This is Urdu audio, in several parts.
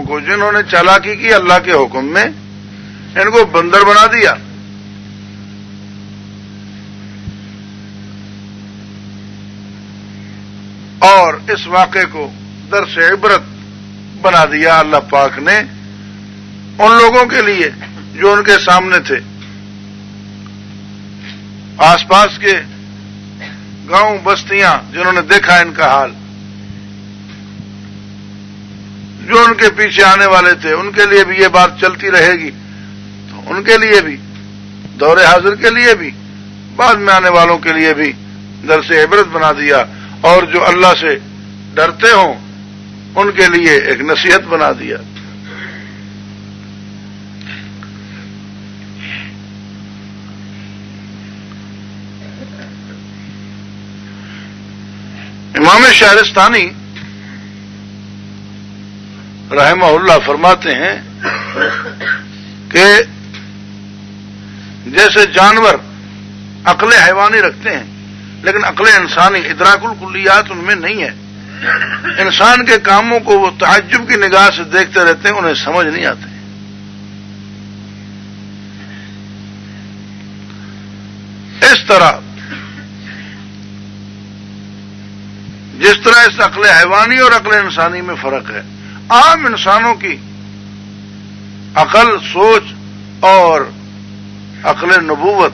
کو جنہوں نے چالاکی کی اللہ کے حکم میں، ان کو بندر بنا دیا، اور اس واقعے کو درس عبرت بنا دیا اللہ پاک نے ان لوگوں کے لیے جو ان کے سامنے تھے، آس پاس کے گاؤں بستیاں جنہوں نے دیکھا ان کا حال، جو ان کے پیچھے آنے والے تھے ان کے لیے بھی یہ بات چلتی رہے گی، تو ان کے لیے بھی، دور حاضر کے لیے بھی، بعد میں آنے والوں کے لیے بھی درس عبرت بنا دیا، اور جو اللہ سے ڈرتے ہوں ان کے لیے ایک نصیحت بنا دیا۔ امام شہرستانی رحمہ اللہ فرماتے ہیں کہ جیسے جانور عقل حیوانی رکھتے ہیں لیکن عقل انسانی ادراک الکلیات ان میں نہیں ہے، انسان کے کاموں کو وہ تعجب کی نگاہ سے دیکھتے رہتے ہیں، انہیں سمجھ نہیں آتے۔ اس طرح جس طرح اس عقل حیوانی اور عقل انسانی میں فرق ہے، عام انسانوں کی عقل، سوچ اور عقل نبوت،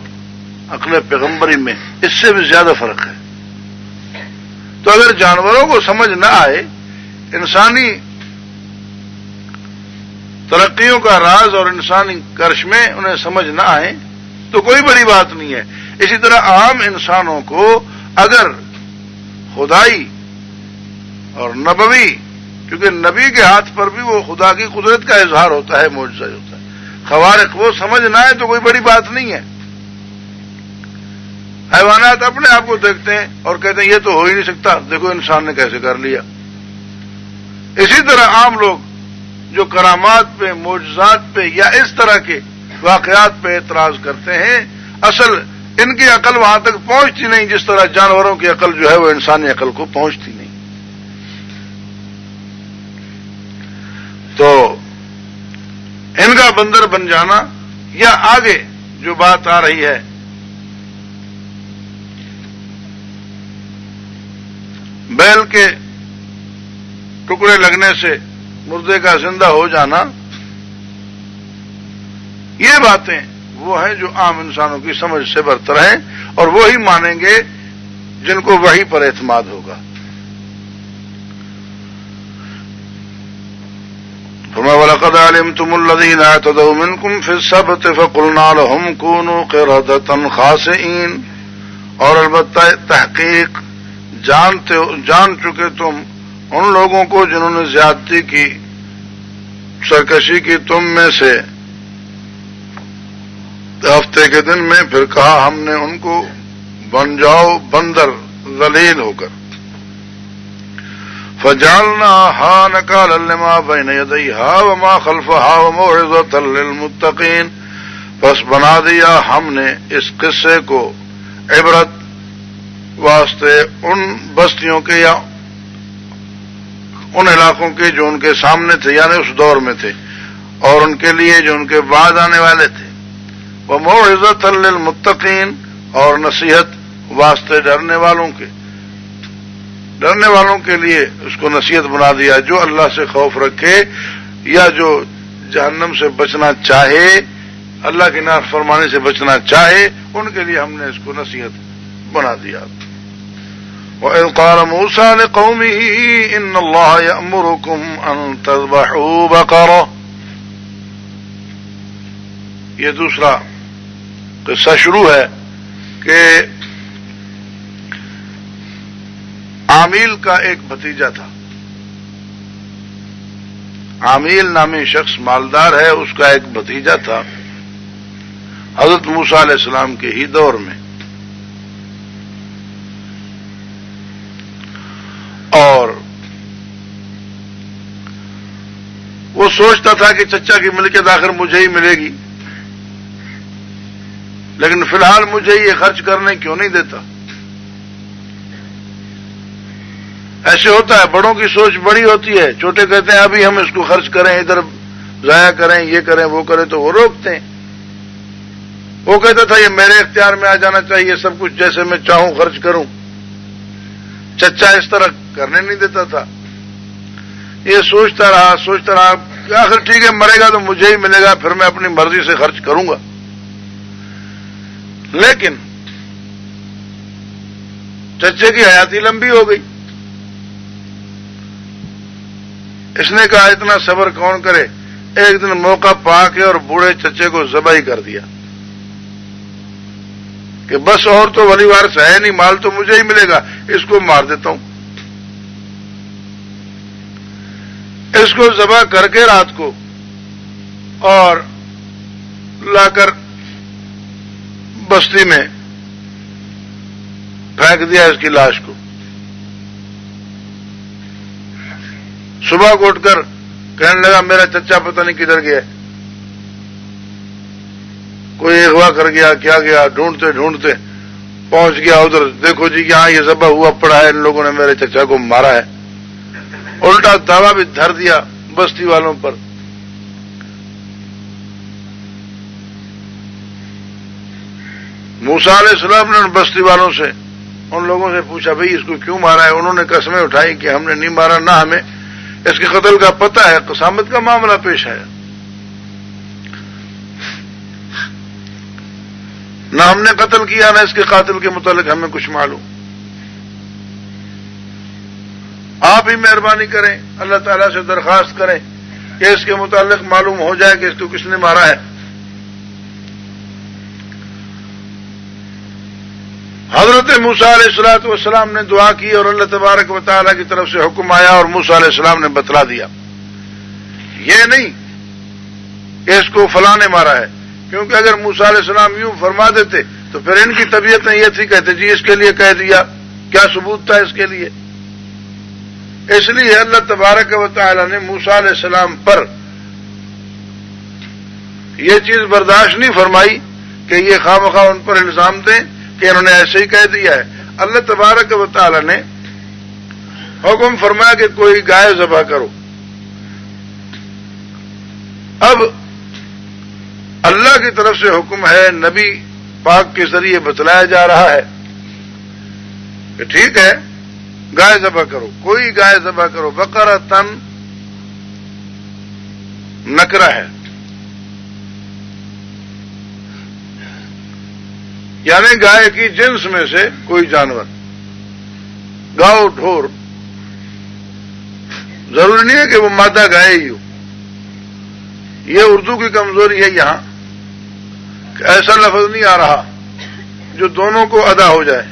عقل پیغمبری میں اس سے بھی زیادہ فرق ہے۔ تو اگر جانوروں کو سمجھ نہ آئے، انسانی ترقیوں کا راز اور انسانی کرشمے انہیں سمجھ نہ آئے تو کوئی بڑی بات نہیں ہے۔ اسی طرح عام انسانوں کو اگر خدائی اور نبوی، کیونکہ نبی کے ہاتھ پر بھی وہ خدا کی قدرت کا اظہار ہوتا ہے، معجزہ ہوتا ہے، خوارق، وہ سمجھ نہ آئے تو کوئی بڑی بات نہیں ہے۔ حیوانات اپنے آپ کو دیکھتے ہیں اور کہتے ہیں یہ تو ہو ہی نہیں سکتا، دیکھو انسان نے کیسے کر لیا۔ اسی طرح عام لوگ جو کرامات پہ، معجزات پہ یا اس طرح کے واقعات پہ اعتراض کرتے ہیں، اصل ان کی عقل وہاں تک پہنچتی نہیں جس طرح جانوروں کی عقل جو ہے وہ انسانی عقل کو پہنچتی نہیں۔ تو ان کا بندر بن جانا، یا آگے جو بات آ رہی ہے بیل کے ٹکڑے لگنے سے مردے کا زندہ ہو جانا، یہ باتیں وہ ہیں جو عام انسانوں کی سمجھ سے برتر ہیں، اور وہی مانیں گے جن کو وحی پر اعتماد ہوگا۔ وَلَقَدْ عَلِمْتُمُ الَّذِينَ اعْتَدَوْا مِنْكُمْ فِي السَّبْتِ فَقُلْنَا لَهُمْ كُونُوا قِرَدَةً خَاسِئِينَ، اور البتہ تحقیق جان چکے تم ان لوگوں کو جنہوں نے زیادتی کی، سرکشی کی تم میں سے ہفتے کے دن میں، پھر کہا ہم نے ان کو بن جاؤ بندر ذلیل ہو کر۔ فجعلناها نكالا لما بين يديها وما خلفها وموعظة للمتقين، پس بنا دیا ہم نے اس قصے کو عبرت واسطے ان بستیوں کے یا ان علاقوں کے جو ان کے سامنے تھے، یعنی اس دور میں تھے، اور ان کے لیے جو ان کے بعد آنے والے تھے، وموعظة للمتقين، اور نصیحت واسطے ڈرنے والوں کے لیے اس کو نصیحت بنا دیا۔ جو اللہ سے خوف رکھے یا جو جہنم سے بچنا چاہے، اللہ کی نافرمانی سے بچنا چاہے، ان کے لیے ہم نے اس کو نصیحت بنا دیا۔ وَإِذْ قَالَ مُوسَىٰ لِقَوْمِهِ إِنَّ اللَّهَ يَأْمُرُكُمْ أَن تَذْبَحُوا بَقَرَةً، یہ دوسرا قصہ شروع ہے کہ عامیل کا ایک بھتیجا تھا، عامیل نامی شخص مالدار ہے، اس کا ایک بھتیجا تھا حضرت موسیٰ علیہ السلام کے ہی دور میں، اور وہ سوچتا تھا کہ چچا کی ملکیت آخر مجھے ہی ملے گی، لیکن فی الحال مجھے یہ خرچ کرنے کیوں نہیں دیتا۔ ایسے ہوتا ہے، بڑوں کی سوچ بڑی ہوتی ہے، چھوٹے کہتے ہیں ابھی ہم اس کو خرچ کریں، ادھر ضائع کریں، یہ کریں وہ کریں، تو وہ روکتے ہیں۔ وہ کہتا تھا یہ میرے اختیار میں آ جانا چاہیے، سب کچھ جیسے میں چاہوں خرچ کروں۔ چچا اس طرح کرنے نہیں دیتا تھا، یہ سوچتا رہا کہ آخر ٹھیک ہے، مرے گا تو مجھے ہی ملے گا، پھر میں اپنی مرضی سے خرچ کروں گا۔ لیکن چچے کی حیاتی لمبی ہو گئی، اس نے کہا اتنا صبر کون کرے، ایک دن موقع پا کے اور بوڑھے چچے کو ذبح ہی کر دیا کہ بس اور تو ولی وارث ہے نہیں، مال تو مجھے ہی ملے گا، اس کو مار دیتا ہوں۔ اس کو ذبح کر کے رات کو اور لا کر بستی میں پھینک دیا اس کی لاش کو۔ صبح کو اٹھ کر کہنے لگا میرا چچا پتہ نہیں کدھر گیا، کوئی اغوا کر گیا کیا گیا، ڈھونڈتے ڈھونڈتے پہنچ گیا ادھر، دیکھو جی یہاں یہ ذبح ہوا پڑا ہے، ان لوگوں نے میرے چچا کو مارا ہے۔ الٹا دعویٰ بھی دھر دیا بستی والوں پر۔ موسیٰ علیہ السلام نے ان بستی والوں سے، ان لوگوں سے پوچھا بھئی اس کو کیوں مارا ہے؟ انہوں نے قسمیں اٹھائی کہ ہم نے نہیں مارا، نہ ہمیں اس کے قتل کا پتہ ہے، قسامت کا معاملہ پیش ہے، نہ ہم نے قتل کیا، نہ اس کے قاتل کے متعلق ہمیں کچھ معلوم۔ آپ ہی مہربانی کریں، اللہ تعالیٰ سے درخواست کریں کہ اس کے متعلق معلوم ہو جائے کہ اس کو کس نے مارا ہے۔ حضرت موسیٰ علیہ السلام نے دعا کی اور اللہ تبارک و تعالیٰ کی طرف سے حکم آیا اور موسیٰ علیہ السلام نے بتلا دیا، یہ نہیں کہ اس کو فلاں نے مارا ہے، کیونکہ اگر موسیٰ علیہ السلام یوں فرما دیتے تو پھر ان کی طبیعتیں یہ تھی، کہتے جی اس کے لیے کہہ دیا، کیا ثبوت تھا اس کے لیے؟ اس لیے اللہ تبارک و تعالیٰ نے موسیٰ علیہ السلام پر یہ چیز برداشت نہیں فرمائی کہ یہ خواہ مخواہ ان پر الزام دیں کہ انہوں نے ایسے ہی کہہ دیا ہے۔ اللہ تبارک و تعالیٰ نے حکم فرمایا کہ کوئی گائے ذبح کرو۔ اب اللہ کی طرف سے حکم ہے، نبی پاک کے ذریعے بتلایا جا رہا ہے کہ ٹھیک ہے گائے ذبح کرو، کوئی گائے ذبح کرو۔ بقرۃ نکرہ ہے، یعنی گائے کی جنس میں سے کوئی جانور، گاؤ ڈھور، ضروری نہیں ہے کہ وہ مادہ گائے ہی ہو۔ یہ اردو کی کمزوری ہے یہاں کہ ایسا لفظ نہیں آ رہا جو دونوں کو ادا ہو جائے،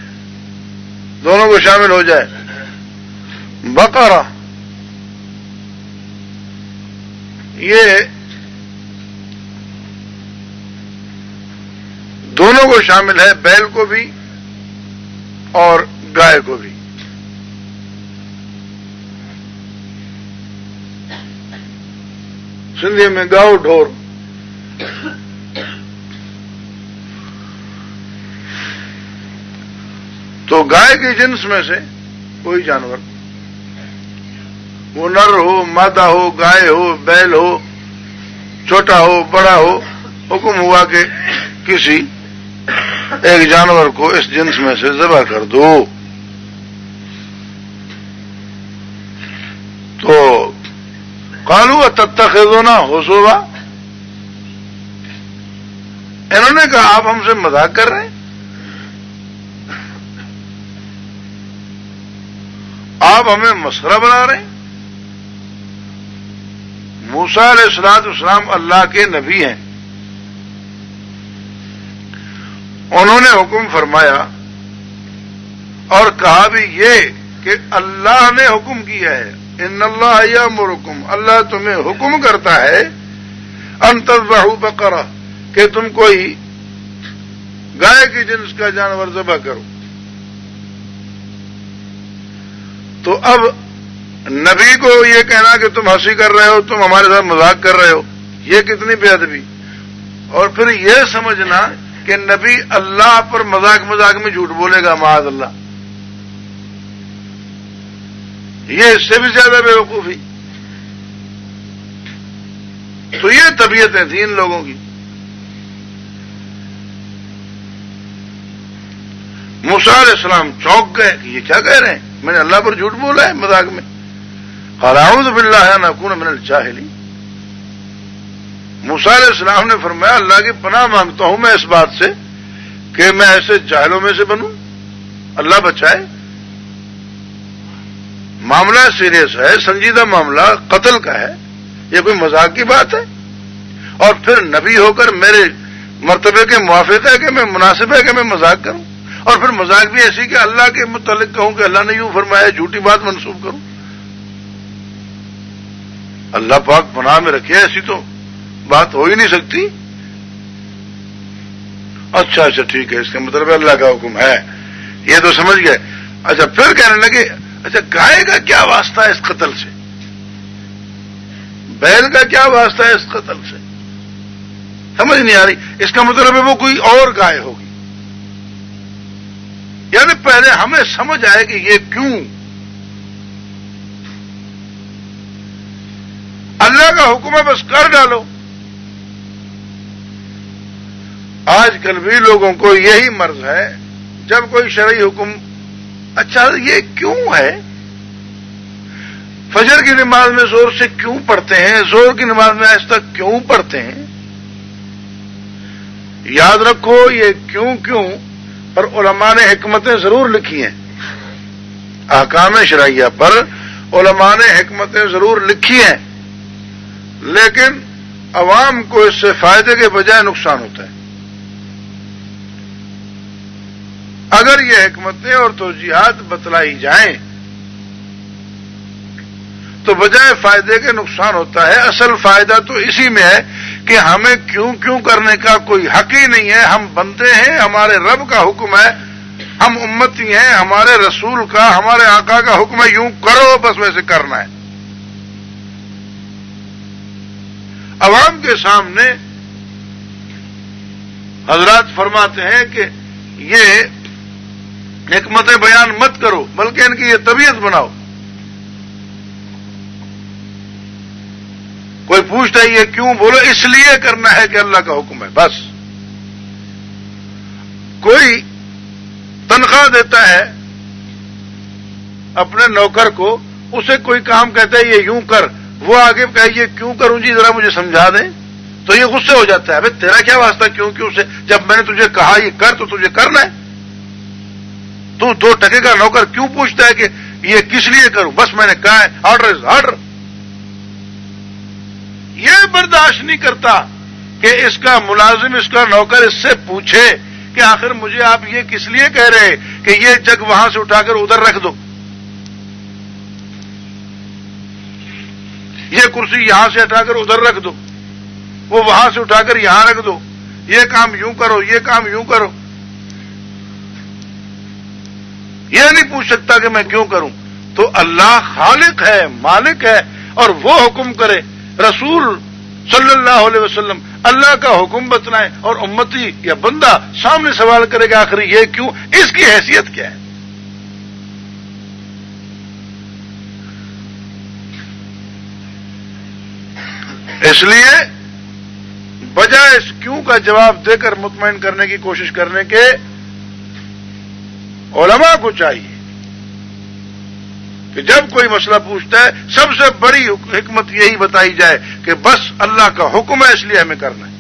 دونوں کو شامل ہو جائے۔ بقرہ یہ دونوں کو شامل ہے، بیل کو بھی اور گائے کو بھی۔ سندھی میں گاؤ ڈھور۔ تو گائے کی جنس میں سے کوئی جانور، وہ نر ہو، مادہ ہو، گائے ہو، بیل ہو، چھوٹا ہو، بڑا ہو، حکم ہوا کہ کسی ایک جانور کو اس جنس میں سے ذبح کر دو۔ تو قالوا اتتخذونا حضوا، انہوں نے کہا آپ ہم سے مذاق کر رہے ہیں، آپ ہمیں مسخرہ بنا رہے ہیں۔ موسیٰ علیہ السلام اللہ کے نبی ہیں، انہوں نے حکم فرمایا اور کہا بھی یہ کہ اللہ نے حکم کیا ہے، ان اللہ یامرکم، اللہ تمہیں حکم کرتا ہے، ان تذبحوا بقرہ، کہ تم کوئی گائے کی جنس کا جانور ذبح کرو۔ تو اب نبی کو یہ کہنا کہ تم ہنسی کر رہے ہو، تم ہمارے ساتھ مذاق کر رہے ہو، یہ کتنی بے ادبی، اور پھر یہ سمجھنا کہ نبی اللہ پر مذاق میں جھوٹ بولے گا، معاذ اللہ۔ یہ اس سے بھی زیادہ بیوقوفی. تو یہ طبیعتیں تھیں ان لوگوں کی. موسیٰ علیہ السلام چونک گئے کہ یہ کیا کہہ رہے ہیں, میں نے اللہ پر جھوٹ بولا ہے مذاق میں. قال اعوذ باللہ ان اکون من الجاہلین. موسیٰ علیہ السلام نے فرمایا اللہ کی پناہ مانگتا ہوں میں اس بات سے کہ میں ایسے جاہلوں میں سے بنوں, اللہ بچائے. معاملہ سیریس ہے, سنجیدہ معاملہ قتل کا ہے, یہ کوئی مذاق کی بات ہے؟ اور پھر نبی ہو کر میرے مرتبے کے موافق ہے کہ میں مناسب ہے کہ میں مذاق کروں, اور پھر مذاق بھی ایسی کہ اللہ کے متعلق کہوں کہ اللہ نے یوں فرمایا, جھوٹی بات منسوب کروں. اللہ پاک پناہ میں رکھے, ایسی تو بات ہو ہی نہیں سکتی. اچھا ٹھیک ہے, اس کا مطلب اللہ کا حکم ہے, یہ تو سمجھ گئے. اچھا پھر کہنے لگے اچھا گائے کا کیا واسطہ ہے اس قتل سے, بیل کا کیا واسطہ ہے اس قتل سے؟ سمجھ نہیں آ رہی. اس کا مطلب ہے وہ کوئی اور گائے ہوگی. یعنی پہلے ہمیں سمجھ آئے کہ یہ کیوں. اللہ کا حکم ہے بس کر ڈالو. آج کل بھی لوگوں کو یہی مرض ہے, جب کوئی شرعی حکم, اچھا یہ کیوں ہے؟ فجر کی نماز میں زور سے کیوں پڑھتے ہیں, زور کی نماز میں آہستہ کیوں پڑھتے ہیں؟ یاد رکھو یہ کیوں پر علماء نے حکمتیں ضرور لکھی ہیں. احکام شرعیہ پر علماء نے حکمتیں ضرور لکھی ہیں, لیکن عوام کو اس سے فائدے کے بجائے نقصان ہوتا ہے. اگر یہ حکمتیں اور توجیحات بتلائی جائیں تو بجائے فائدے کے نقصان ہوتا ہے. اصل فائدہ تو اسی میں ہے کہ ہمیں کیوں کرنے کا کوئی حق ہی نہیں ہے. ہم بندے ہیں, ہمارے رب کا حکم ہے, ہم امتی ہیں, ہمارے رسول کا, ہمارے آقا کا حکم ہے یوں کرو, بس ویسے کرنا ہے. عوام کے سامنے حضرات فرماتے ہیں کہ یہ حکمت بیان مت کرو بلکہ ان کی یہ طبیعت بناؤ. کوئی پوچھتا ہے یہ کیوں, بولو اس لیے کرنا ہے کہ اللہ کا حکم ہے بس. کوئی تنخواہ دیتا ہے اپنے نوکر کو, اسے کوئی کام کہتا ہے یہ یوں کر, وہ آگے کہے یہ کیوں کروں جی ذرا مجھے سمجھا دیں, تو یہ غصے ہو جاتا ہے. ابے تیرا کیا واسطہ کیوں سے, جب میں نے تجھے کہا یہ کر تو تجھے کرنا ہے. تو 2 ٹکے کا نوکر کیوں پوچھتا ہے کہ یہ کس لیے کروں, بس میں نے کہا ہے, آرڈر از آرڈر. یہ برداشت نہیں کرتا کہ اس کا ملازم, اس کا نوکر اس سے پوچھے کہ آخر مجھے آپ یہ کس لیے کہہ رہے کہ یہ جگ وہاں سے اٹھا کر ادھر رکھ دو, یہ کرسی یہاں سے ہٹا کر ادھر رکھ دو, وہ وہاں سے اٹھا کر یہاں رکھ دو, یہ کام یوں کرو, یہ کام یوں کرو. یہ نہیں پوچھ سکتا کہ میں کیوں کروں. تو اللہ خالق ہے, مالک ہے, اور وہ حکم کرے. رسول صلی اللہ علیہ وسلم اللہ کا حکم بتلائیں, اور امتی یا بندہ سامنے سوال کرے گا آخری یہ کیوں, اس کی حیثیت کیا ہے. اس لیے بجائے اس کیوں کا جواب دے کر مطمئن کرنے کی کوشش کرنے کے علماء کو چاہیے کہ جب کوئی مسئلہ پوچھتا ہے سب سے بڑی حکمت یہی بتائی جائے کہ بس اللہ کا حکم ہے اس لیے ہمیں کرنا ہے.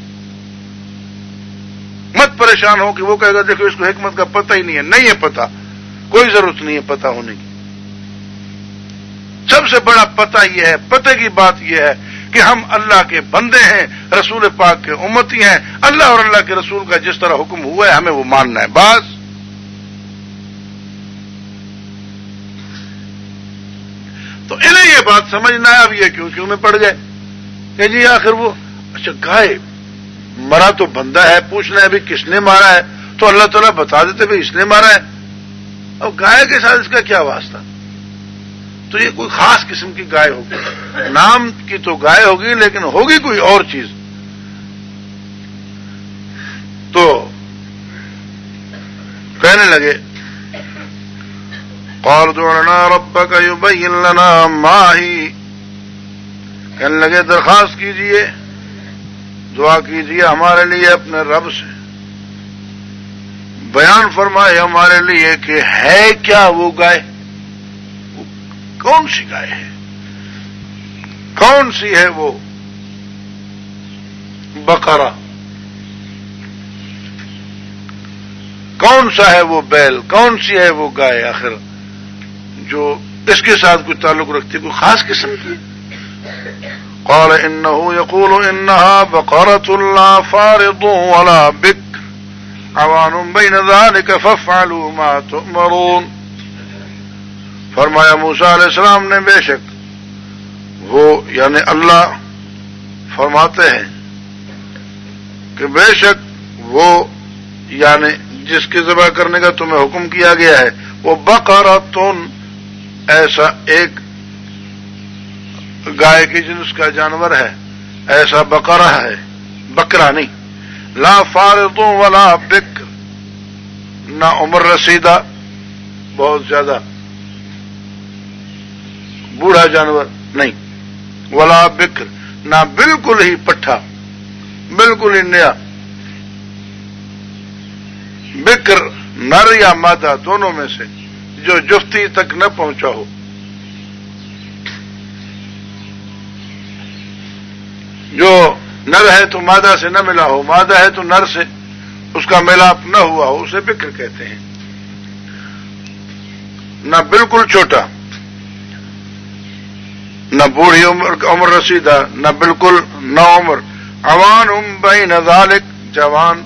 مت پریشان ہو کہ وہ کہے گا دیکھو اس کو حکمت کا پتہ ہی نہیں ہے. نہیں ہے پتہ, کوئی ضرورت نہیں ہے پتہ ہونے کی. سب سے بڑا پتہ یہ ہے, پتہ کی بات یہ ہے کہ ہم اللہ کے بندے ہیں, رسول پاک کے امتی ہیں. اللہ اور اللہ کے رسول کا جس طرح حکم ہوا ہے ہمیں وہ ماننا ہے بس. تو انہیں یہ بات سمجھنا ہے. اب یہ کیوں میں پڑ گئے کہ جی آخر وہ اچھا گائے مرا تو بندہ ہے, پوچھنا ہے ابھی کس نے مارا ہے, تو اللہ تعالیٰ بتا دیتے بھائی اس نے مارا ہے. اب گائے کے ساتھ اس کا کیا واسطہ؟ تو یہ کوئی خاص قسم کی گائے ہوگی, نام کی تو گائے ہوگی لیکن ہوگی کوئی اور چیز. تو کہنے لگے قال ادع لنا ربك يبين لنا ما هي، کہنے لگے درخواست کیجئے، دعا کیجئے ہمارے لیے اپنے رب سے، بیان فرمائے ہمارے لیے کہ ہے کیا وہ گائے، کون سی گائے ہے، کون سی ہے وہ بقرہ، کون سا ہے وہ بیل، کون سی ہے وہ گائے آخر جو اس کے ساتھ کوئی تعلق رکھتی، کوئی خاص قسم کی؟ قال انه يقول انها بقرة لا فارض ولا بكر عوان بين ذلك فافعلوا ما تؤمرون۔ فرمایا موسیٰ علیہ السلام نے بے شک وہ یعنی اللہ فرماتے ہیں کہ بے شک وہ یعنی جس کے ذبح کرنے کا تمہیں حکم کیا گیا ہے وہ بقرۃ، ایسا ایک گائے کی جنس کا جانور ہے، ایسا بقرہ ہے، بکرا نہیں، لا فارض ولا بکر، نہ عمر رسیدہ بہت زیادہ بوڑھا جانور نہیں، ولا بکر، نہ بالکل ہی پٹھا، بالکل ہی نیا، بکر نر یا مادہ دونوں میں سے جو جفتی تک نہ پہنچا ہو، جو نر ہے تو مادہ سے نہ ملا ہو، مادہ ہے تو نر سے اس کا ملاپ نہ ہوا ہو، اسے بکر کہتے ہیں۔ نہ بالکل چھوٹا، نہ بوڑھی عمر رسیدہ، نہ بالکل نہ عمر، عوان بین ذالک، جوان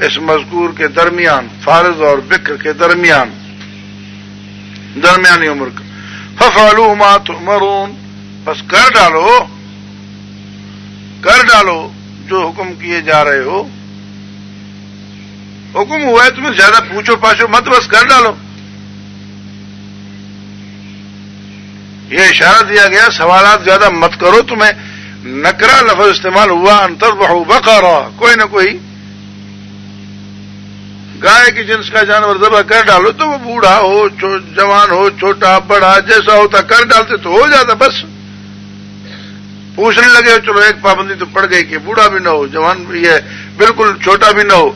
اس مذکور کے درمیان، فارض اور بکر کے درمیان، درمیانی عمر کا۔ ففعلوا ما تؤمرون، بس کر ڈالو جو حکم کیے جا رہے ہو، حکم ہوا ہے تمہیں زیادہ پوچھو پاچھو مت، بس کر ڈالو۔ یہ اشارہ دیا گیا سوالات زیادہ مت کرو، تمہیں نکرہ لفظ استعمال ہوا، ان تذبحوا بقرہ، کوئی نہ کوئی گائے کی جنس کا جانور ذبح کر ڈالو، تو وہ بوڑھا ہو، جوان ہو، چھوٹا بڑا جیسا ہوتا کر ڈالتے تو ہو جاتا، بس پوچھنے لگے چلو ایک پابندی تو پڑ گئی کہ بوڑھا بھی نہ ہو، جوان بھی ہے، بالکل چھوٹا بھی نہ ہو۔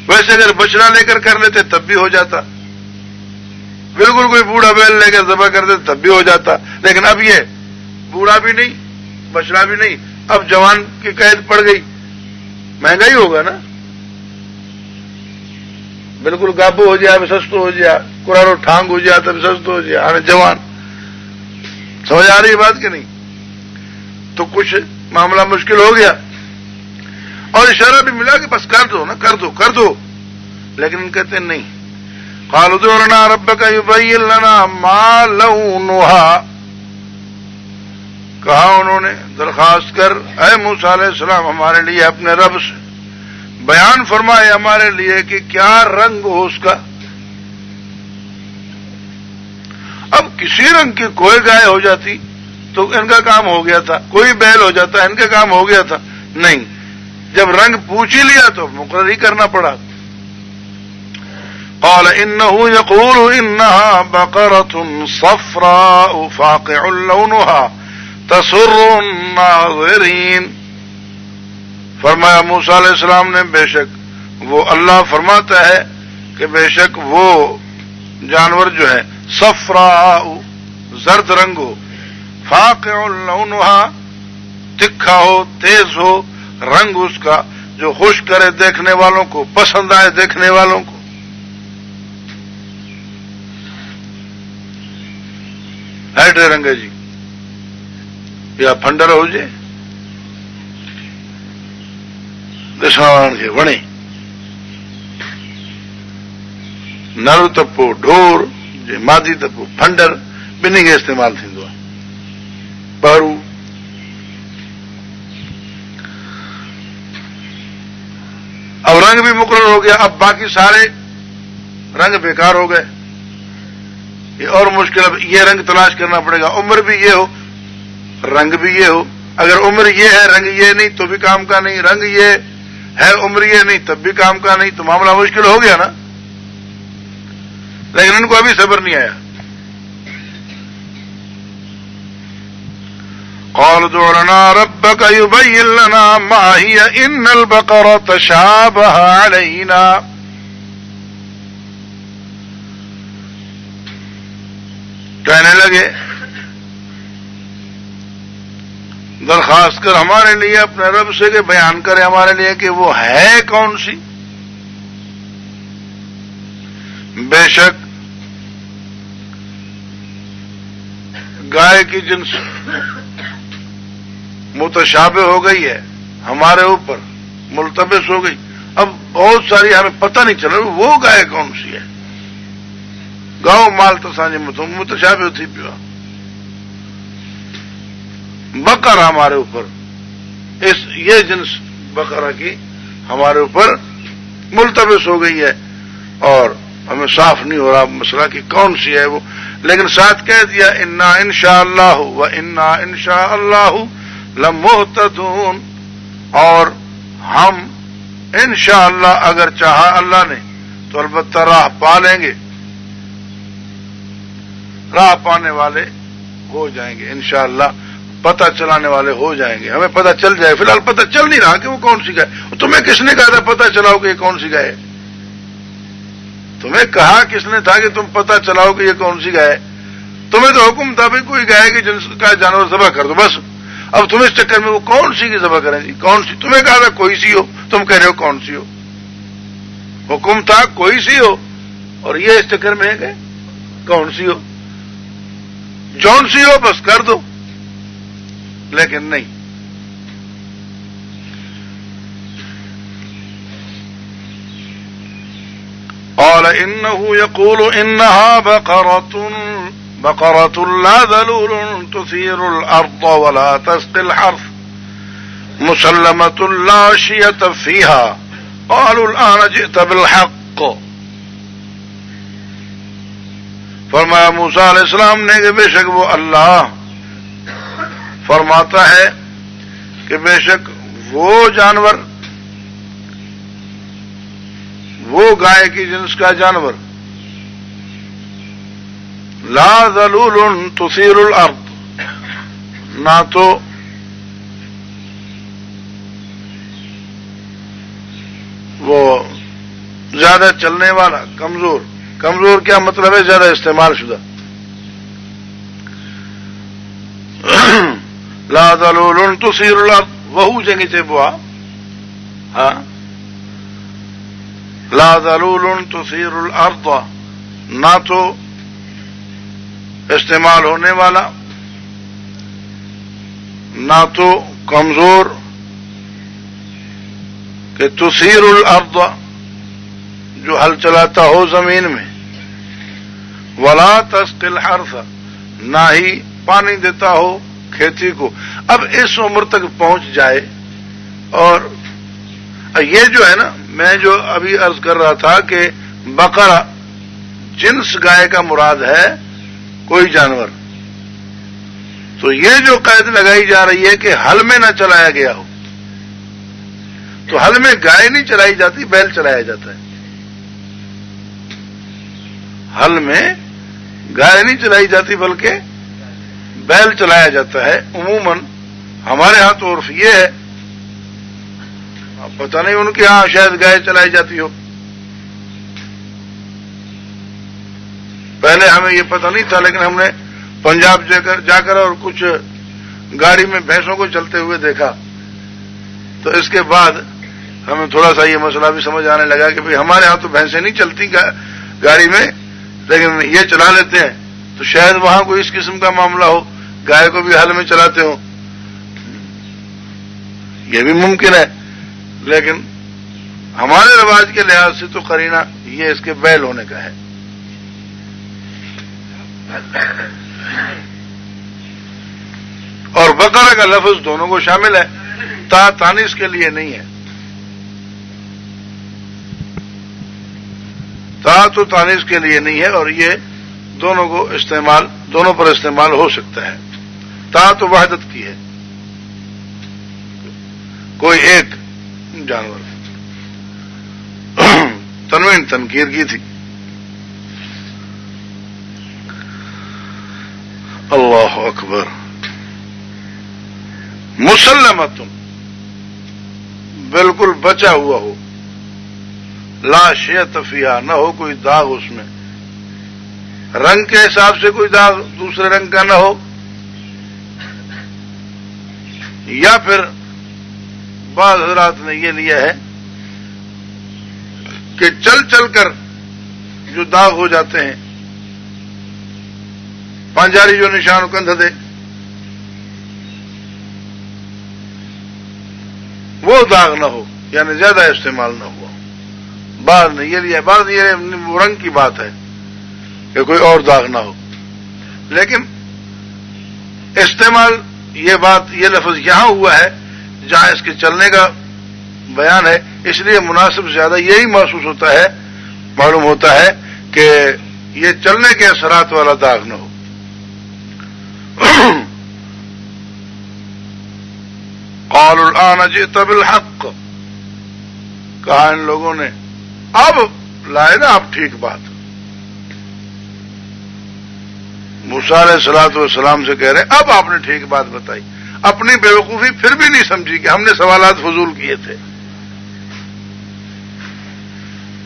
ویسے اگر بچڑا لے کر لیتے تب بھی ہو جاتا، بالکل کوئی بوڑھا بیل لے کر ذبح کر دیتے تب بھی ہو جاتا، لیکن اب یہ بوڑھا بھی نہیں، بچڑا بھی نہیں، اب جوان کی قید پڑ گئی، مہنگا ہی ہوگا نا، بالکل گابو ہو جائے اب سستو ہو جائے، قرارو ٹھانگ ہو جائے تب سستو ہو جائے، جوان، سمجھ آ رہی ہے بات کہ نہیں؟ تو کچھ معاملہ مشکل ہو گیا، اور اشارہ بھی ملا کہ بس کر دو نا، کر دو، لیکن ان کہتے ہیں نہیں۔ قالوا ادع لنا ربك يبين لنا ما لونها، کہا انہوں نے درخواست کر اے موسیٰ علیہ السلام ہمارے لیے اپنے رب سے، بیان فرمائے ہمارے لیے کہ کیا رنگ ہو اس کا۔ اب کسی رنگ کی کوئی گائے ہو جاتی تو ان کا کام ہو گیا تھا، کوئی بیل ہو جاتا ان کا کام ہو گیا تھا، نہیں، جب رنگ پوچھ ہی لیا تو مقرر ہی کرنا پڑا۔ قال انه يقول انها بقرة صفراء فاقع لونها تسر الناظرین، فرمایا موسیٰ علیہ السلام نے بے شک وہ اللہ فرماتا ہے کہ بے شک وہ جانور جو ہے صفراء زرد رنگ ہو، فاقع لونها تکھا ہو، تیز ہو رنگ اس کا، جو خوش کرے دیکھنے والوں کو، پسند آئے دیکھنے والوں کو۔ ہیڈے رنگ ہے جی یا پھنڈر ہو جائے دشان کے وڑے نر تپو ڈھور جی مادی تپو پھنڈر بنی کے استعمال تھیندو ہے، پہرو اب رنگ بھی مقرر ہو گیا، اب باقی سارے رنگ بیکار ہو گئے، یہ اور مشکل، اب یہ رنگ تلاش کرنا پڑے گا، عمر بھی یہ ہو رنگ بھی یہ ہو، اگر عمر یہ ہے رنگ یہ نہیں تو بھی کام کا نہیں، رنگ یہ ہے عمر یہ نہیں تب بھی کام کا نہیں، تو معاملہ مشکل ہو گیا نا۔ لیکن ان کو ابھی صبر نہیں آیا. قالوا ادع لنا ربك يبين لنا ما هي ان البقرة تشابه علينا. کہنے لگے درخواست کر ہمارے لیے اپنے رب سے کہ بیان کرے ہمارے لیے کہ وہ ہے کون سی. بے شک گائے کی جنس متشابہ ہو گئی ہے ہمارے اوپر، ملتبس ہو گئی. اب بہت ساری ہمیں پتہ نہیں چل رہا وہ گائے کون سی ہے. گاؤں مال تو سانجے متشابہ تھی پیوا بقر ہمارے اوپر، یہ جنس بقرہ کی ہمارے اوپر ملتبس ہو گئی ہے اور ہمیں صاف نہیں ہو رہا مسئلہ کہ کون سی ہے وہ. لیکن ساتھ کہہ دیا انا انشاءاللہ و انا انشاءاللہ لمہتدون، اور ہم انشاءاللہ اگر چاہا اللہ نے تو البتہ راہ پا لیں گے، راہ پانے والے ہو جائیں گے انشاءاللہ، پتہ چلانے والے ہو جائیں گے. ہمیں پتہ چل جائے. فی الحال پتہ چل نہیں رہا کہ وہ کون سی گائے. تمہیں کس نے کہا تھا پتہ چلاؤ کہ یہ کون سی گائے؟ تمہیں کہا کس نے تھا کہ تم پتہ چلاؤ کہ یہ کون سی گائے؟ تمہیں تو حکم تھا بھائی کوئی گائے کی جنس کا جانور ذبح کر دو بس. اب تم اس چکر میں وہ کون سی کی ذبح کریں جی؟ کون سی؟ تمہیں کہا تھا کوئی سی ہو، تم کہہ رہے ہو کون سی ہو. حکم تھا کوئی سی ہو اور یہ اس چکر میں ہے کہ کون سی ہو. جون سی ہو بس کر دو. لیکن نہیں. قال انه يقول انها بقرة لا ذلول تثير الارض ولا تسقي الحرث مسلمة لا شية فيها قالوا الآن جئت بالحق. فرمایا موسیٰ علیہ السلام نے کہ بے شک وہ اللہ فرماتا ہے کہ بے شک وہ جانور، وہ گائے کی جنس کا جانور لا ذلول تثیر الارض، نہ تو وہ زیادہ چلنے والا، کمزور. کمزور کیا مطلب ہے؟ زیادہ استعمال شدہ. لا ذلول تثیر الارض وہو جنگی سے بوا. ہاں لا ذلول تثیر الارض، نہ تو استعمال ہونے والا، نہ تو کمزور کہ تثیر الارض جو ہل چلاتا ہو زمین میں، ولا تسقی الحرث نہ ہی پانی دیتا ہو کھیتی کو. اب اس عمر تک پہنچ جائے. اور یہ جو ہے نا، میں جو ابھی عرض کر رہا تھا کہ بقرہ جنس گائے کا مراد ہے کوئی جانور، تو یہ جو قید لگائی جا رہی ہے کہ ہل میں نہ چلایا گیا ہو، تو ہل میں گائے نہیں چلائی جاتی، بیل چلایا جاتا ہے. ہل میں گائے نہیں چلائی جاتی بلکہ بیل چلایا جاتا ہے. عموماً ہمارے ہاں تو عرف یہ ہے، اب پتہ نہیں ان کے ہاں شاید گائے چلائی جاتی ہو. پہلے ہمیں یہ پتہ نہیں تھا، لیکن ہم نے پنجاب جا کر اور کچھ گاڑی میں بھینسوں کو چلتے ہوئے دیکھا، تو اس کے بعد ہمیں تھوڑا سا یہ مسئلہ بھی سمجھ آنے لگا کہ بھئی ہمارے ہاں تو بھینسیں نہیں چلتی گاڑی میں، لیکن یہ چلا لیتے ہیں، تو شاید وہاں کوئی اس قسم کا معاملہ ہو، گائے کو بھی ہل میں چلاتے ہوں. یہ بھی ممکن ہے، لیکن ہمارے رواج کے لحاظ سے تو قرینہ یہ اس کے بیل ہونے کا ہے. اور بقرہ کا لفظ دونوں کو شامل ہے، تا تانیث کے لیے نہیں ہے. تا تو تانیث کے لیے نہیں ہے، اور یہ دونوں کو استعمال، دونوں پر استعمال ہو سکتا ہے. تا تو وحدت کی ہے، کوئی ایک جانور. تنوین تنکیر کی تھی. اللہ اکبر. مسلمتن، بالکل بچا ہوا ہو، لا شیء فیہا، نہ ہو کوئی داغ اس میں، رنگ کے حساب سے کوئی داغ دوسرے رنگ کا نہ ہو، یا پھر بعض حضرات نے یہ لیا ہے کہ چل چل کر جو داغ ہو جاتے ہیں، پانجاری جو نشان کندھ دے، وہ داغ نہ ہو، یعنی زیادہ استعمال نہ ہوا. بعض نے یہ لیا، بعض یہ رنگ کی بات ہے کہ کوئی اور داغ نہ ہو، لیکن استعمال یہ بات، یہ لفظ یہاں ہوا ہے جہاں اس کے چلنے کا بیان ہے، اس لیے مناسب زیادہ یہی محسوس ہوتا ہے، معلوم ہوتا ہے کہ یہ چلنے کے اثرات والا داغ نہ ہو. قالوا الآن جئت بالحق، کہا ان لوگوں نے اب لائے نا آپ ٹھیک بات. موسیٰ علیہ الصلوۃ والسلام سے کہہ رہے اب آپ نے ٹھیک بات بتائی. اپنی بیوقوفی پھر بھی نہیں سمجھی کہ ہم نے سوالات فضول کیے تھے،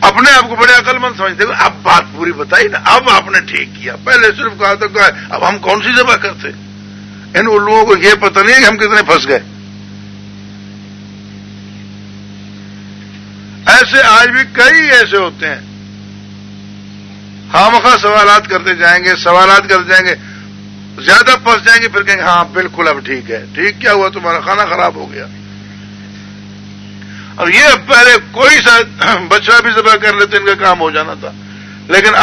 اپنے آپ کو بڑے عقل مند سمجھتے ہیں. اب بات پوری بتائی نا، اب آپ نے ٹھیک کیا. پہلے صرف کہا تھا کہ اب ہم کون سی ذبح کرتے. ان الوؤں کو یہ پتہ نہیں ہے کہ ہم کتنے پھنس گئے. ایسے آج بھی کئی ایسے ہوتے ہیں، خامخواہ سوالات کرتے جائیں گے، سوالات کرتے جائیں گے، زیادہ پھنس جائیں گے، پھر کہیں گے ہاں بالکل اب ٹھیک ہے. ٹھیک کیا ہوا؟ تمہارا کھانا خراب ہو گیا. اور یہ پہلے کوئی سا بچہ بھی ذبح کر لیتے ان کا کام ہو جانا تھا، لیکن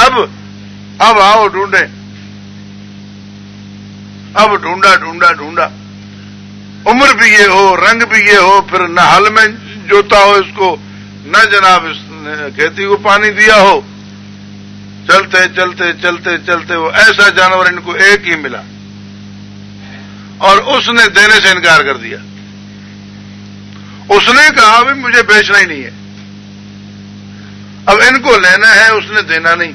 اب آؤ ڈھونڈیں. اب ڈھونڈا عمر بھی یہ ہو، رنگ بھی یہ ہو، پھر نہ ہل میں جوتا ہو اس کو، نہ جناب اس نے کھیتی کو پانی دیا ہو. چلتے چلتے چلتے چلتے وہ ایسا جانور ان کو ایک ہی ملا اور اس نے دینے سے انکار کر دیا. اس نے کہا بھی مجھے بیچنا ہی نہیں ہے. اب ان کو لینا ہے، اس نے دینا نہیں.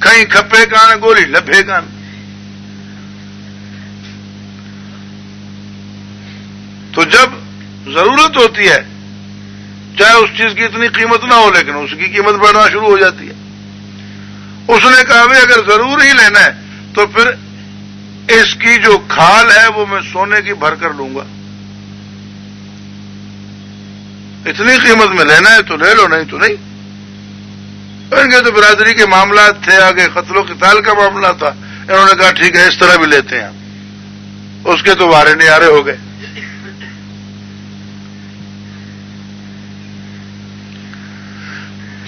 کہیں کھپے کان گولی لبھے کان. تو جب ضرورت ہوتی ہے، چاہے اس چیز کی اتنی قیمت نہ ہو، لیکن اس کی قیمت بڑھنا شروع ہو جاتی ہے. اس نے کہا بھی اگر ضرور ہی لینا ہے تو پھر اس کی جو کھال ہے وہ میں سونے کی بھر کر لوں گا. اتنی قیمت میں لینا ہے تو لے لو، نہیں تو نہیں. ان کے تو برادری کے معاملات تھے، آگے قتل و قتال کا معاملہ تھا. انہوں نے کہا ٹھیک ہے اس طرح بھی لیتے ہیں. اس کے تو وارے نیارے ہو گئے.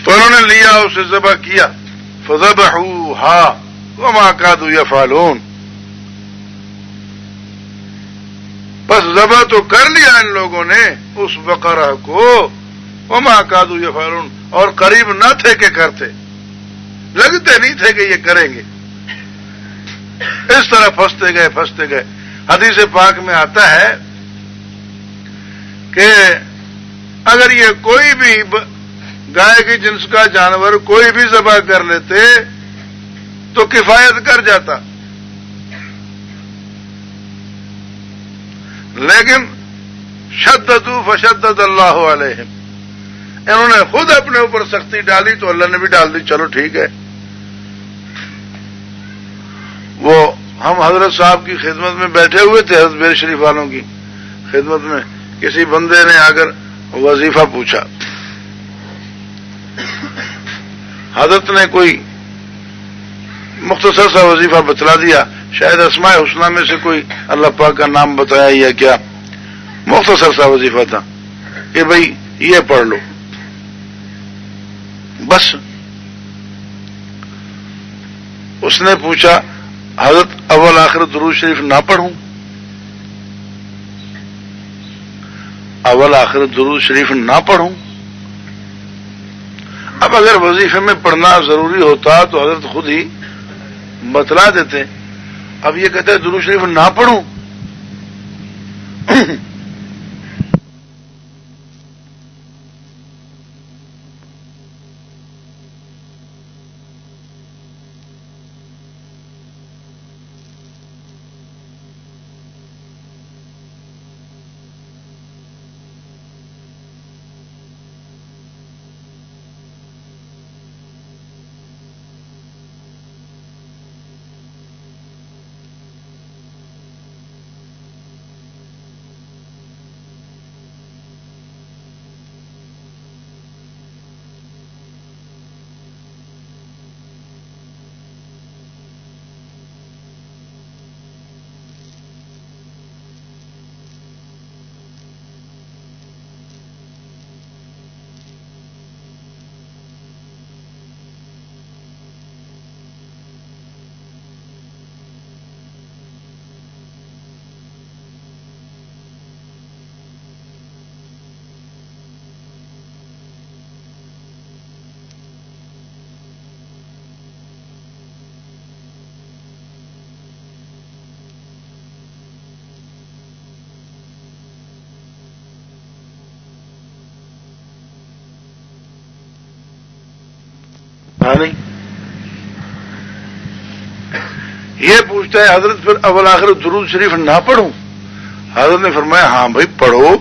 تو انہوں نے لیا، اسے ذبح کیا. فذبحوها وما كادوا يفعلون، بس ذبح تو کر لیا ان لوگوں نے اس بقرہ کو، وما كادوا يفعلون، اور قریب نہ تھے کہ کرتے، لگتے نہیں تھے کہ یہ کریں گے. اس طرح پھنستے گئے. حدیث پاک میں آتا ہے کہ اگر یہ کوئی بھی گائے کی جنس کا جانور کوئی بھی ذبح کر لیتے تو کفایت کر جاتا، لیکن شددوا فشدد اللہ علیہم، انہوں نے خود اپنے اوپر سختی ڈالی تو اللہ نے بھی ڈال دی. چلو ٹھیک ہے. وہ ہم حضرت صاحب کی خدمت میں بیٹھے ہوئے تھے، حضرت بیر شریف والوں کی خدمت میں. کسی بندے نے آ کر وظیفہ پوچھا. حضرت نے کوئی مختصر سا وظیفہ بتلا دیا، شاید اسماء حسنہ میں سے کوئی اللہ پاک کا نام بتایا یا کیا، مختصر سا وظیفہ تھا کہ بھئی یہ پڑھ لو بس. اس نے پوچھا حضرت اول آخر درود شریف نہ پڑھوں؟ اول آخر درود شریف نہ پڑھوں؟ اب اگر وظیفے میں پڑھنا ضروری ہوتا تو حضرت خود ہی بتلا دیتے. اب یہ کہتے ہیں درود شریف نہ پڑھوں. ہاں نہیں یہ پوچھتا ہے حضرت پھر اول آخر درود شریف نہ پڑھوں؟ حضرت نے فرمایا ہاں بھائی پڑھو،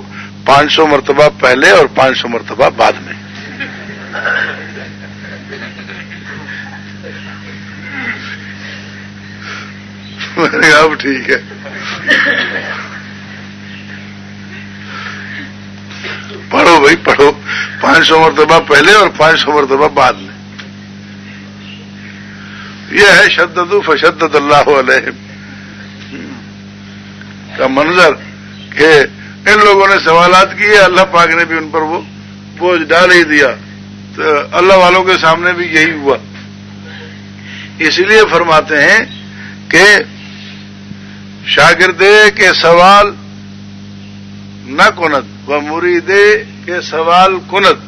500 مرتبہ پہلے اور 500 مرتبہ بعد میں۔ میں نے کہا اب ٹھیک ہے۔ پڑھو بھائی پڑھو، 500 مرتبہ پہلے اور 500 مرتبہ بعد میں۔ یہ ہے شددوا فشدد اللہ علیہم کا منظر کہ ان لوگوں نے سوالات کیے، اللہ پاک نے بھی ان پر وہ بوجھ ڈال ہی دیا، تو اللہ والوں کے سامنے بھی یہی ہوا۔ اس لیے فرماتے ہیں کہ شاگردے کے سوال نہ کند و مریدے کے سوال کند،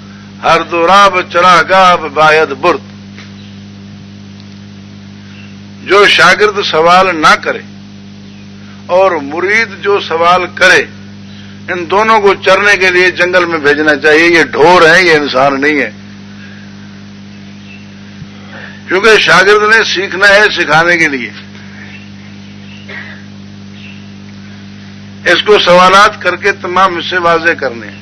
ہر دو راب چراگاہ باید برد۔ جو شاگرد سوال نہ کرے اور مرید جو سوال کرے، ان دونوں کو چرنے کے لیے جنگل میں بھیجنا چاہیے۔ یہ ڈھور ہیں، یہ انسان نہیں ہے، کیونکہ شاگرد نے سیکھنا ہے سکھانے کے لیے۔ اس کو سوالات کر کے تمام حصے واضح کرنے ہیں۔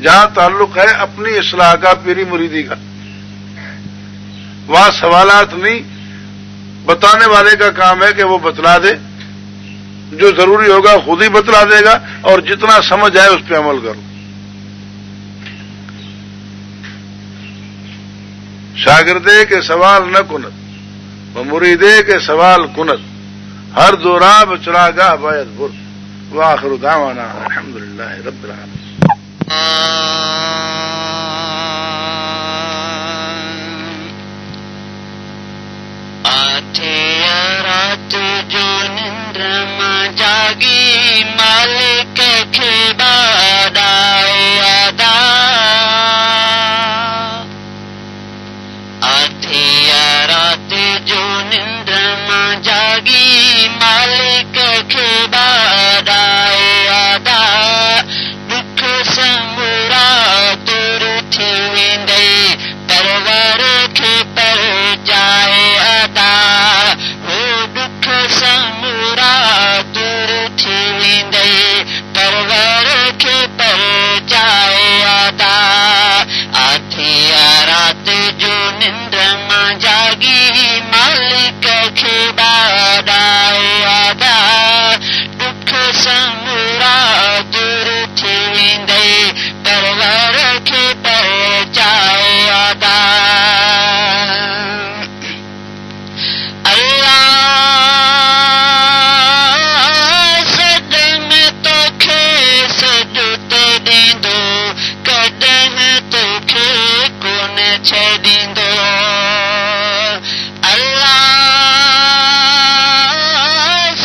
جہاں تعلق ہے اپنی اصلاح کا، پیری مریدی کا، وہاں سوالات نہیں، بتانے والے کا کام ہے کہ وہ بتلا دے، جو ضروری ہوگا خود ہی بتلا دے گا، اور جتنا سمجھ آئے اس پہ عمل کرو۔ شاگردے کے سوال نہ کند و مریدے کے سوال کند، ہر دو راب چراگاہ باید برد۔ وآخر دعوانا الحمدللہ رب العالمین۔ رات جو نندرما جاگی مالک کے بعد آدا، آدھی رات جو نندرما جاگی مالک کے بعد آدا، دکھ سمورا دور تھی ویندئی پرور کے پر جائے ادا، ہو دکھ سمورا دور تھی ویندئی پرور کے پر جائے ادا، آدھی رات جو نندرما جاگی مالک کے بعد آدا، دکھ سمورا دور تھی ویندئی پرور کے پر جائے ادا۔ اللہ سد میں تو کھے سجتے دیندو، کدہ تو کھے کون چھڑیندو۔ اللہ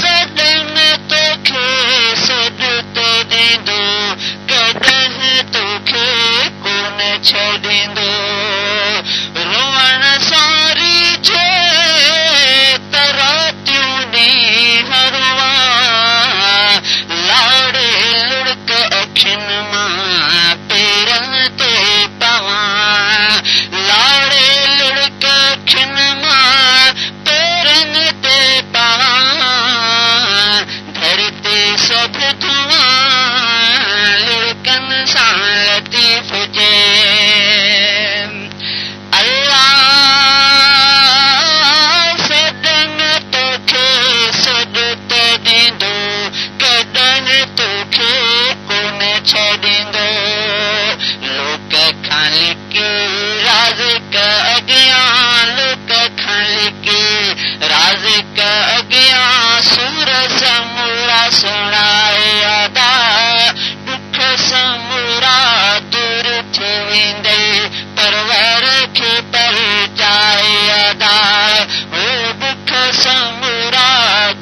سد میں تو کھے سجتے دیندو، کدہ تو کھے کون چھڑیندو۔ روان ساری چھے تراتیوں نی ہروا، لاڑے لڑک اکھن ماں پیرن تے پواں، لاڑے لڑک اکھن ماں پیرن تے پواں، دھرتے سب دھواں لڑکن سان لطیف جے۔ اللہ سد میں تو کھے سجتے دیندو، کدہ تو کھے کون چھڑیندو۔ لوک کھان لکی رازق اگیاں، لوک کھان لکی رازق اگیاں، سور سمورا سنائے ادا، دکھ سمورا دور تھی ویندئی پرور کے پر جائے ادا، او دکھ سمورا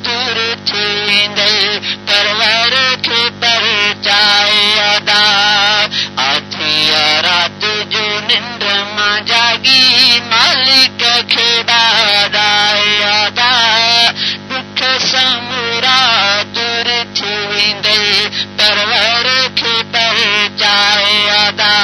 دور تھی ویندئی پرور کے پر جائے ادا۔ آدھی رات جو نندرما جاگی مالک کے بعد آدا، دکھ سمورا دور تھی ویندئی پرور کے پر جائے ادا۔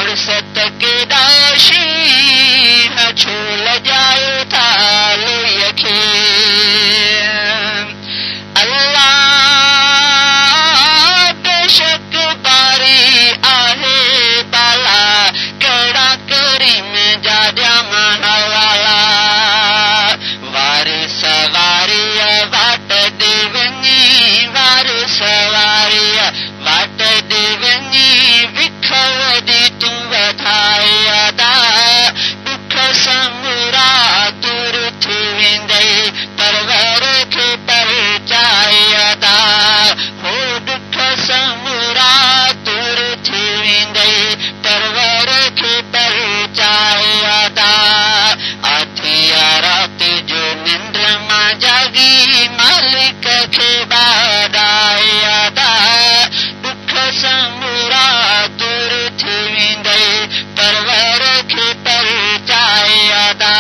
فرصت کے داشی نہ چھول جائے تھا لو یکھے اللہ بے شک باری آہے بالا کیڑا کریم جاجا مانا والا واری سواری واٹ دیونی وار سواری واٹ دیونی وکھو دی توں ودھائی ادا دکھ سمورا دور تھی ویندے پرور کے پرچائی ادا ہو دکھ سمورا دور تھی ویندے پرور کے پرچائی ادا آتھی رات جو نندر ماں جاگی مالک کے بادائی ادا دکھ سمورا دور تھی ویندے پرور کے پرچائی ادا